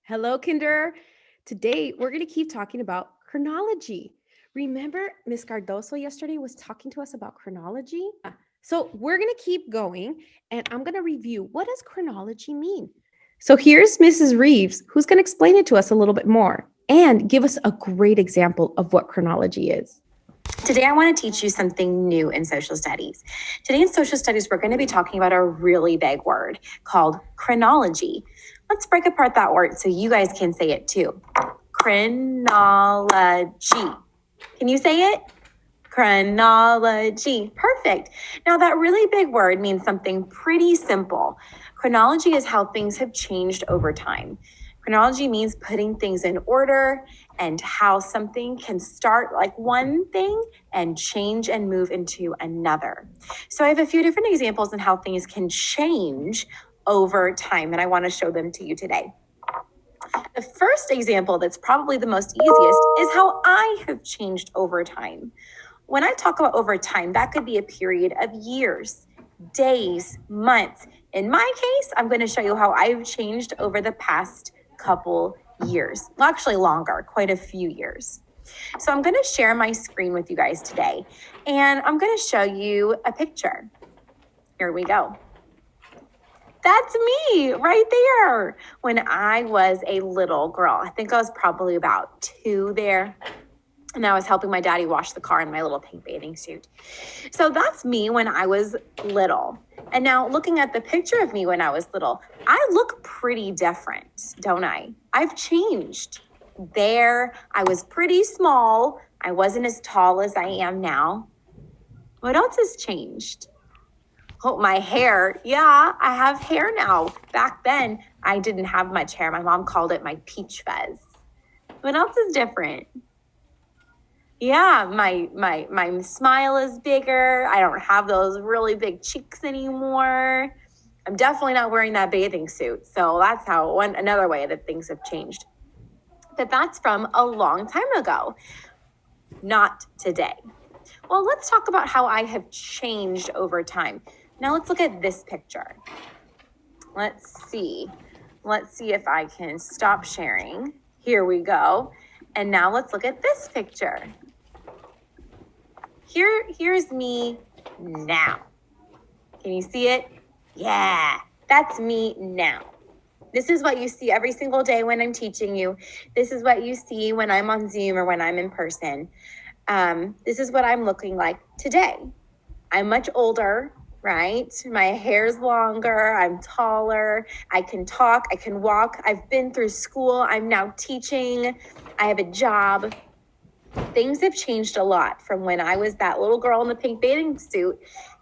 Hello, Kinder. Today, we're going to keep talking about chronology. Remember, Miss Cardoso yesterday was talking to us about chronology? So we're going to keep going, and I'm going to review what does chronology mean? So here's Mrs. Reeves, who's going to explain it to us a little bit more and give us a great example of what chronology is. Today, I want to teach you something new in social studies. Today in social studies, we're going to be talking about a really big word called chronology. Let's break apart that word so you guys can say it too. Chronology. Can you say it? Chronology. Perfect. Now, that really big word means something pretty simple. Chronology is how things have changed over time. Chronology means putting things in order and how something can start like one thing and change and move into another. So I have a few different examples on how things can change over time, and I want to show them to you today. The first example that's probably the most easiest is how I have changed over time. When I talk about over time, that could be a period of years, days, months. In my case, I'm going to show you how I've changed over the past couple years. Well, actually longer, quite a few years. So I'm going to share my screen with you guys today, and I'm going to show you a picture. Here we go. That's me right there when I was a little girl. I think I was probably about 2 there. And I was helping my daddy wash the car in my little pink bathing suit. So that's me when I was little. And now looking at the picture of me when I was little, I look pretty different, don't I? I've changed. There, I was pretty small. I wasn't as tall as I am now. What else has changed? Oh, my hair. Yeah, I have hair now. Back then, I didn't have much hair. My mom called it my peach fuzz. What else is different? Yeah, my smile is bigger. I don't have those really big cheeks anymore. I'm definitely not wearing that bathing suit. So that's how another way that things have changed. But that's from a long time ago, not today. Well, let's talk about how I have changed over time. Now let's look at this picture. Let's see if I can stop sharing. Here we go. And now let's look at this picture. Here's me now. Can you see it? Yeah, that's me now. This is what you see every single day when I'm teaching you. This is what you see when I'm on Zoom or when I'm in person. This is what I'm looking like today. I'm much older, right? My hair's longer. I'm taller. I can talk. I can walk. I've been through school. I'm now teaching. I have a job. Things have changed a lot from when I was that little girl in the pink bathing suit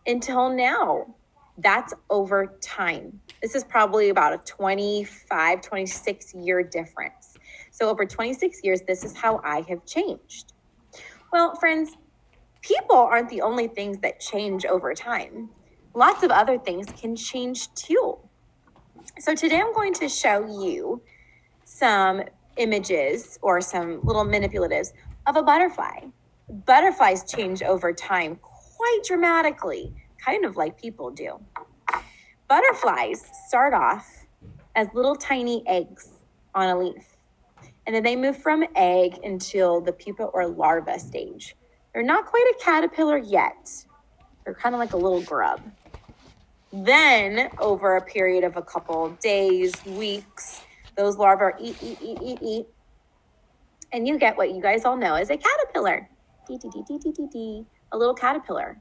until now. That's over time. This is probably about a 25, 26 year difference. So over 26 years, this is how I have changed. Well, friends, people aren't the only things that change over time. Lots of other things can change too. So today I'm going to show you some images or some little manipulatives of a butterfly. Butterflies change over time quite dramatically, kind of like people do. Butterflies start off as little tiny eggs on a leaf, and then they move from egg until the pupa or larva stage. They're not quite a caterpillar yet. They're kind of like a little grub. Then, over a period of a couple days, weeks, those larvae eat, and you get what you guys all know as a caterpillar. A little caterpillar.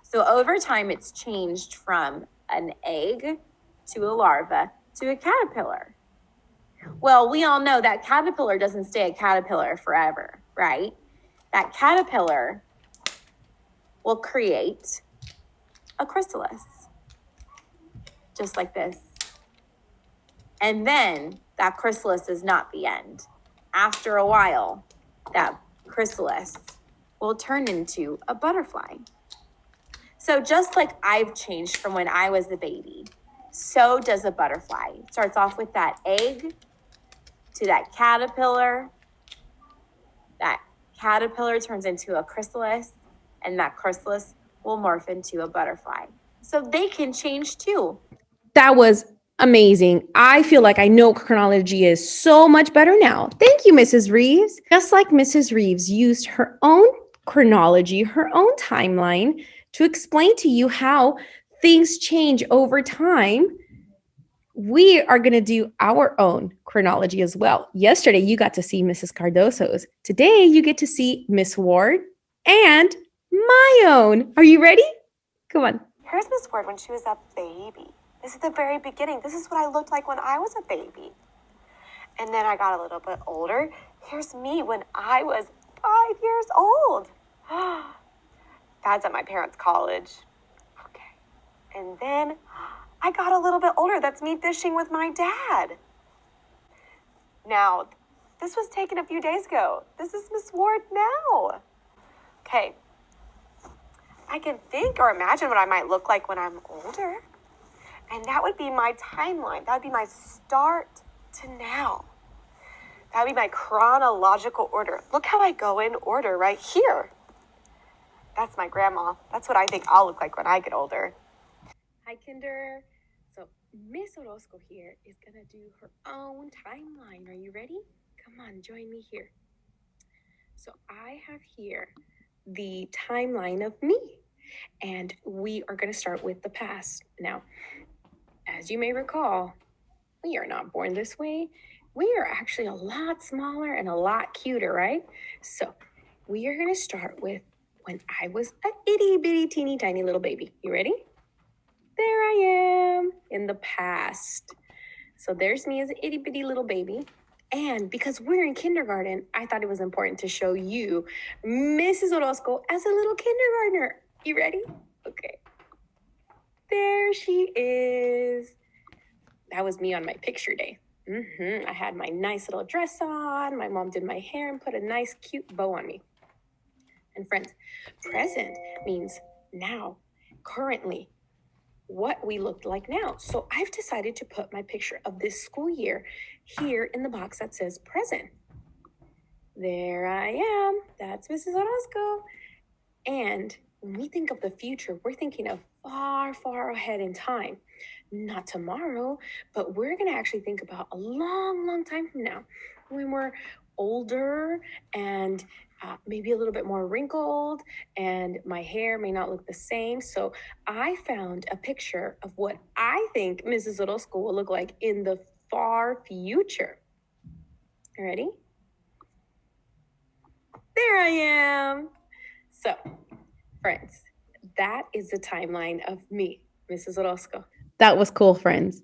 So over time, it's changed from an egg to a larva to a caterpillar. Well, we all know that caterpillar doesn't stay a caterpillar forever, right? That caterpillar will create a chrysalis, just like this. And then that chrysalis is not the end. After a while, that chrysalis will turn into a butterfly. So just like I've changed from when I was a baby, so does a butterfly. It starts off with that egg to that caterpillar. That caterpillar turns into a chrysalis, and that chrysalis will morph into a butterfly. So they can change too. That was Amazing. I feel like I know chronology is so much better now. Thank you, Mrs. Reeves. Just like Mrs. Reeves used her own chronology, her own timeline to explain to you how things change over time, we are going to do our own chronology as well. Yesterday, you got to see Mrs. Cardoso's. Today, you get to see Miss Ward and my own. Are you ready? Come on. Here's Miss Ward when she was a baby. This is the very beginning. This is what I looked like when I was a baby. And then I got a little bit older. Here's me when I was 5 years old. That's at my parents' college. Okay. And then I got a little bit older. That's me fishing with my dad. Now, this was taken a few days ago. This is Miss Ward now. Okay. I can think or imagine what I might look like when I'm older. And that would be my timeline. That would be my start to now. That would be my chronological order. Look how I go in order right here. That's my grandma. That's what I think I'll look like when I get older. Hi, Kinder. So Miss Orozco here is going to do her own timeline. Are you ready? Come on, join me here. So I have here the timeline of me, and we are going to start with the past. Now, as you may recall, we are not born this way. We are actually a lot smaller and a lot cuter, right? So we are going to start with when I was a itty bitty teeny tiny little baby. You ready? There I am in the past. So there's me as an itty bitty little baby. And because we're in kindergarten, I thought it was important to show you Mrs. Orozco as a little kindergartner. You ready? Okay. There she is. That was me on my picture day. I had my nice little dress on. My mom did my hair and put a nice cute bow on me. And friends, present means now, currently, what we look like now. So I've decided to put my picture of this school year here in the box that says present. There I am. That's Mrs. Orozco. And when we think of the future, we're thinking of far, far ahead in time. Not tomorrow, but we're going to actually think about a long, long time from now when we're older and maybe a little bit more wrinkled and my hair may not look the same. So I found a picture of what I think Mrs. Orozco will look like in the far future. Ready? There I am. So, friends, that is the timeline of me, Mrs. Orozco. That was cool, friends.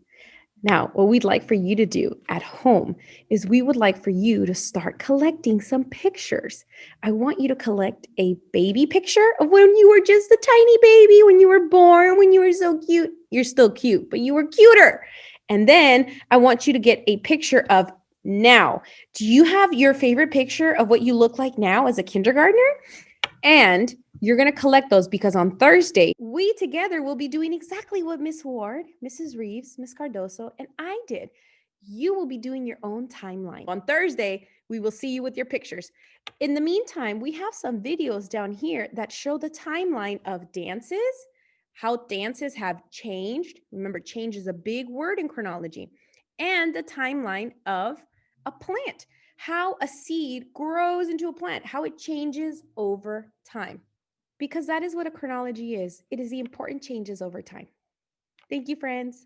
Now, what we'd like for you to do at home is we would like for you to start collecting some pictures. I want you to collect a baby picture of when you were just a tiny baby, when you were born, when you were so cute. You're still cute, but you were cuter. And then I want you to get a picture of now. Do you have your favorite picture of what you look like now as a kindergartner? And you're going to collect those because on Thursday, we together will be doing exactly what Miss Ward, Mrs. Reeves, Miss Cardoso, and I did. You will be doing your own timeline. On Thursday, we will see you with your pictures. In the meantime, we have some videos down here that show the timeline of dances, how dances have changed. Remember, change is a big word in chronology, and the timeline of a plant, how a seed grows into a plant, how it changes over time. Because that is what a chronology is. It is the important changes over time. Thank you, friends.